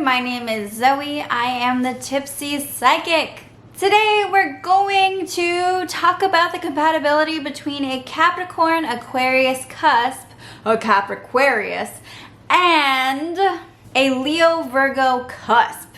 my name is Zoe. I am the Tipsy Psychic. Today we're going to talk about the compatibility between a Capricorn Aquarius Cusp, a Capricorus, and a Leo Virgo Cusp.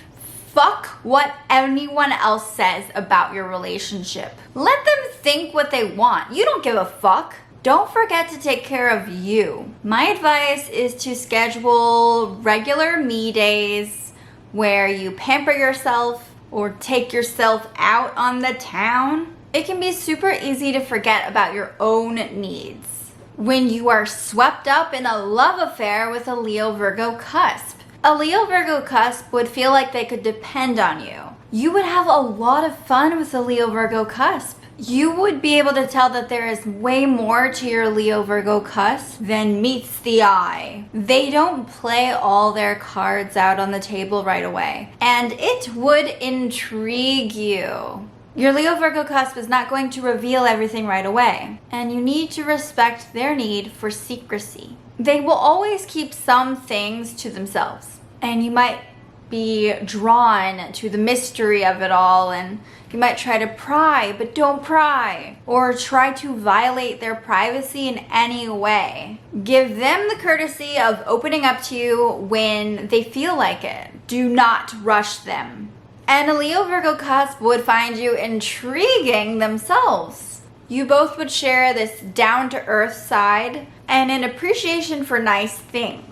Fuck what anyone else says about your relationship. Let them think what they want. You don't give a fuck. Don't forget to take care of you. My advice is to schedule regular me days where you pamper yourself or take yourself out on the town. It can be super easy to forget about your own needs when you are swept up in a love affair with a Leo Virgo Cusp. A Leo Virgo Cusp would feel like they could depend on you. You would have a lot of fun with a Leo Virgo Cusp. You would be able to tell that there is way more to your Leo Virgo Cusp than meets the eye. They don't play all their cards out on the table right away, and it would intrigue you. Your Leo Virgo Cusp is not going to reveal everything right away, and you need to respect their need for secrecy. They will always keep some things to themselves, and you might be drawn to the mystery of it all, and you might try to pry, but don't pry, or try to violate their privacy in any way. Give them the courtesy of opening up to you when they feel like it. Do not rush them. And a Leo Virgo Cusp would find you intriguing themselves. You both would share this down-to-earth side and an appreciation for nice things.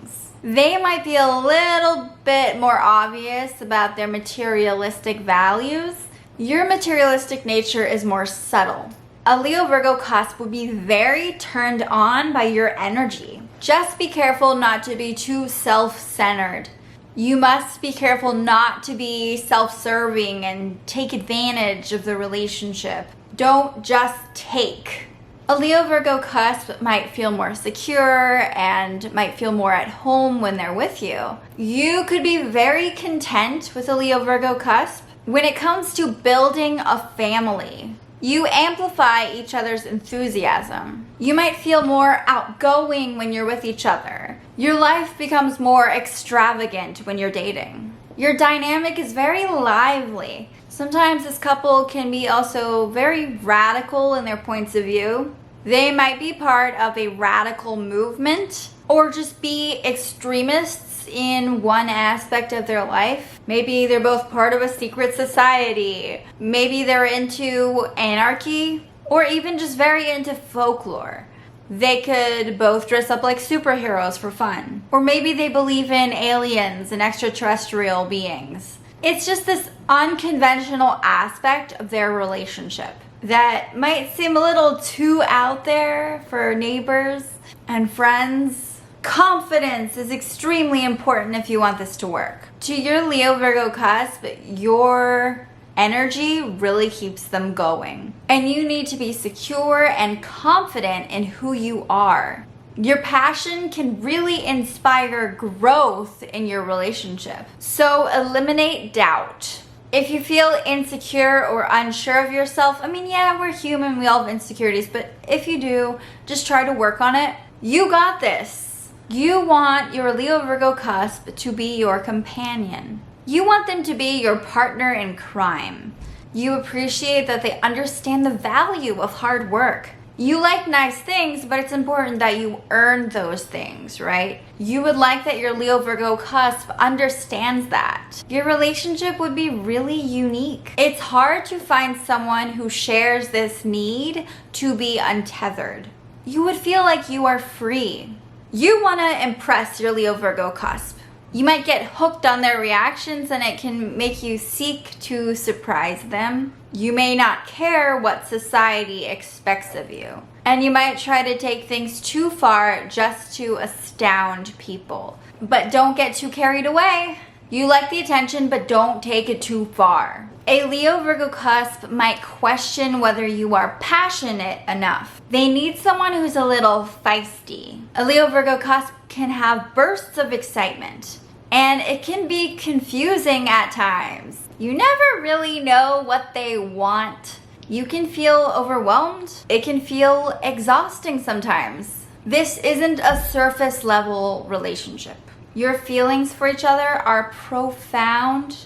They might be a little bit more obvious about their materialistic values. Your materialistic nature is more subtle. A Leo Virgo Cusp would be very turned on by your energy. Just be careful not to be too self-centered. You must be careful not to be self-serving and take advantage of the relationship. Don't just take. A Leo Virgo Cusp might feel more secure and might feel more at home when they're with you. You could be very content with a Leo Virgo Cusp when it comes to building a family. You amplify each other's enthusiasm. You might feel more outgoing when you're with each other. Your life becomes more extravagant when you're dating. Your dynamic is very lively. Sometimes this couple can be also very radical in their points of view. They might be part of a radical movement or just be extremists in one aspect of their life. Maybe they're both part of a secret society. Maybe they're into anarchy or even just very into folklore. They could both dress up like superheroes for fun. Or maybe they believe in aliens and extraterrestrial beings. It's just this unconventional aspect of their relationship that might seem a little too out there for neighbors and friends. Confidence is extremely important if you want this to work. To your Leo Virgo Cusp, your energy really keeps them going. And you need to be secure and confident in who you are. Your passion can really inspire growth in your relationship. So eliminate doubt. If you feel insecure or unsure of yourself, yeah, we're human, we all have insecurities, but if you do, just try to work on it. You got this. You want your Leo Virgo Cusp to be your companion. You want them to be your partner in crime. You appreciate that they understand the value of hard work. You like nice things, but it's important that you earn those things, right? You would like that your Leo Virgo Cusp understands that. Your relationship would be really unique. It's hard to find someone who shares this need to be untethered. You would feel like you are free. You want to impress your Leo Virgo Cusp. You might get hooked on their reactions and it can make you seek to surprise them. You may not care what society expects of you. And you might try to take things too far just to astound people. But don't get too carried away. You like the attention, but don't take it too far. A Leo Virgo Cusp might question whether you are passionate enough. They need someone who's a little feisty. A Leo Virgo Cusp can have bursts of excitement, and it can be confusing at times. You never really know what they want. You can feel overwhelmed. It can feel exhausting sometimes. This isn't a surface level relationship. Your feelings for each other are profound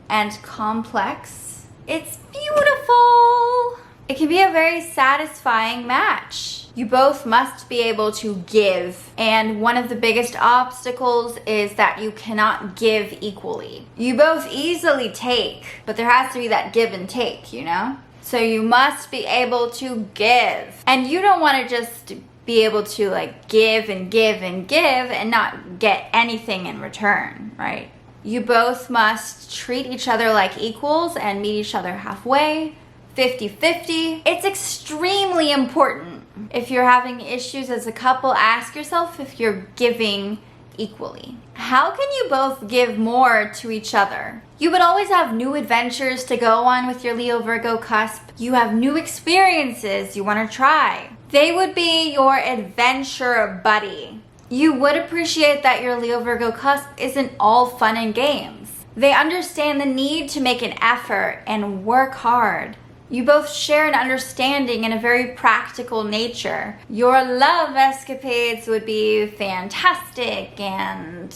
and complex. It's beautiful. It can be a very satisfying match. You both must be able to give, and one of the biggest obstacles is that you cannot give equally. You both easily take, but there has to be that give and take, you know? So you must be able to give. And you don't want to just be able to like give and give and give and not get anything in return, right? You both must treat each other like equals and meet each other halfway, 50-50. It's extremely important. If you're having issues as a couple, ask yourself if you're giving equally. How can you both give more to each other? You would always have new adventures to go on with your Leo Virgo cusp. You have new experiences you want to try. They would be your adventure buddy. You would appreciate that your Leo Virgo cusp isn't all fun and games. They understand the need to make an effort and work hard. You both share an understanding and a very practical nature. Your love escapades would be fantastic and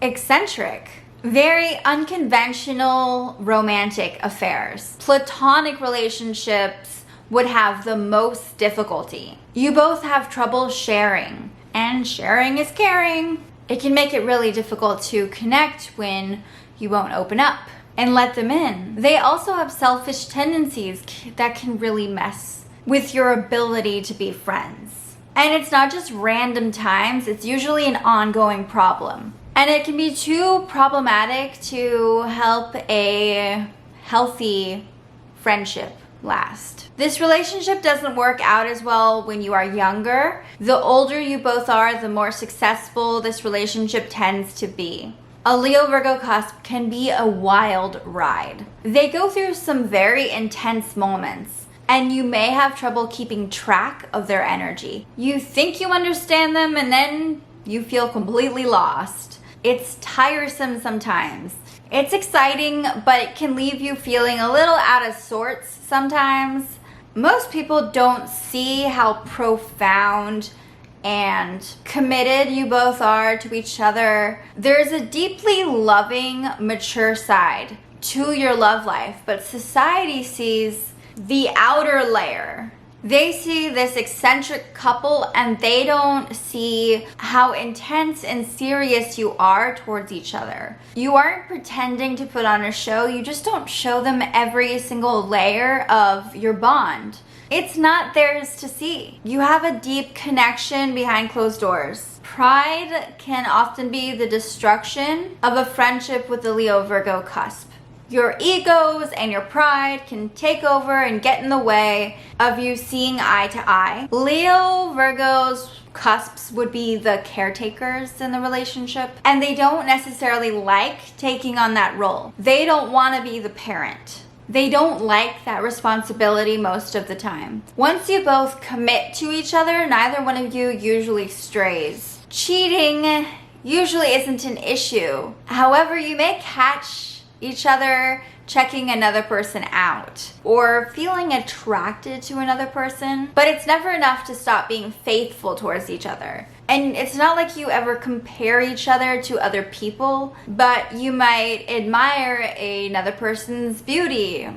eccentric. Very unconventional romantic affairs. Platonic relationships would have the most difficulty. You both have trouble sharing, and sharing is caring. It can make it really difficult to connect when you won't open up and let them in. They also have selfish tendencies that can really mess with your ability to be friends. And it's not just random times, it's usually an ongoing problem. And it can be too problematic to help a healthy friendship last. This relationship doesn't work out as well when you are younger. The older you both are, the more successful this relationship tends to be. A Leo Virgo cusp can be a wild ride. They go through some very intense moments, and you may have trouble keeping track of their energy. You think you understand them, and then you feel completely lost. It's tiresome sometimes. It's exciting, but it can leave you feeling a little out of sorts sometimes. Most people don't see how profound and committed you both are to each other. There's a deeply loving, mature side to your love life, but society sees the outer layer. They see this eccentric couple and they don't see how intense and serious you are towards each other. You aren't pretending to put on a show, you just don't show them every single layer of your bond. It's not theirs to see. You have a deep connection behind closed doors. Pride can often be the destruction of a friendship with the Leo Virgo cusp. Your egos and your pride can take over and get in the way of you seeing eye to eye. Leo Virgo's cusps would be the caretakers in the relationship, and they don't necessarily like taking on that role. They don't want to be the parent. They don't like that responsibility most of the time. Once you both commit to each other, neither one of you usually strays. Cheating usually isn't an issue. However, you may catch each other checking another person out or feeling attracted to another person, but it's never enough to stop being faithful towards each other. And it's not like you ever compare each other to other people, but you might admire another person's beauty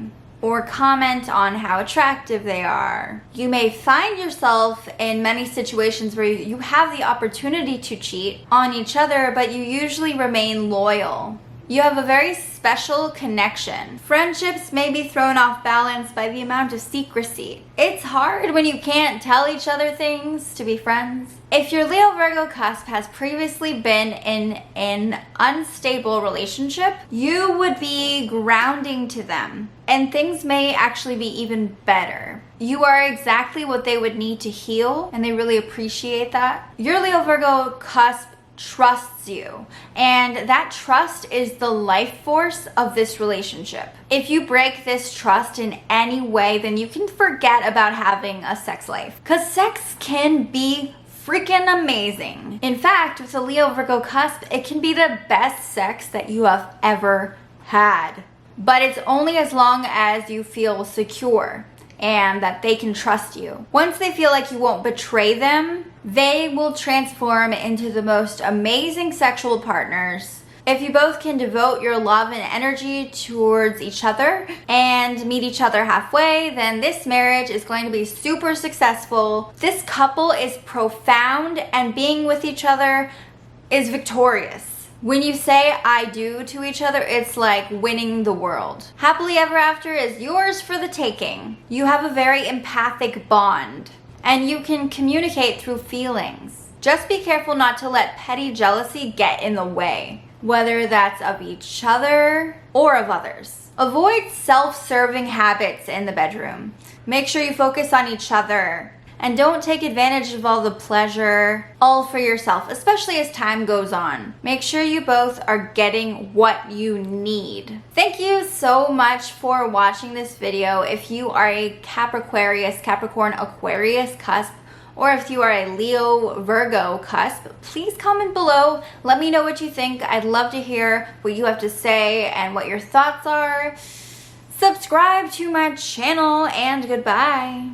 or comment on how attractive they are. You may find yourself in many situations where you have the opportunity to cheat on each other, but you usually remain loyal. You have a very special connection. Friendships may be thrown off balance by the amount of secrecy. It's hard when you can't tell each other things to be friends. If your Leo Virgo cusp has previously been in an unstable relationship, you would be grounding to them, and things may actually be even better. You are exactly what they would need to heal, and they really appreciate that. Your Leo Virgo cusp trusts you, and that trust is the life force of this relationship. If you break this trust in any way, then you can forget about having a sex life, because sex can be freaking amazing. In fact, with a Leo Virgo cusp, it can be the best sex that you have ever had, but it's only as long as you feel secure. and that they can trust you. Once they feel like you won't betray them, they will transform into the most amazing sexual partners. If you both can devote your love and energy towards each other and meet each other halfway, then this marriage is going to be super successful. This couple is profound, and being with each other is victorious. When you say I do to each other, it's like winning the world. Happily ever after is yours for the taking. You have a very empathic bond, and you can communicate through feelings. Just be careful not to let petty jealousy get in the way, whether that's of each other or of others. Avoid self-serving habits in the bedroom. Make sure you focus on each other, and don't take advantage of all the pleasure all for yourself, especially as time goes on. Make sure you both are getting what you need. Thank you so much for watching this video. If you are a Capricorn Aquarius Cusp, or if you are a Leo Virgo Cusp, please comment below. Let me know what you think. I'd love to hear what you have to say and what your thoughts are. Subscribe to my channel, and goodbye.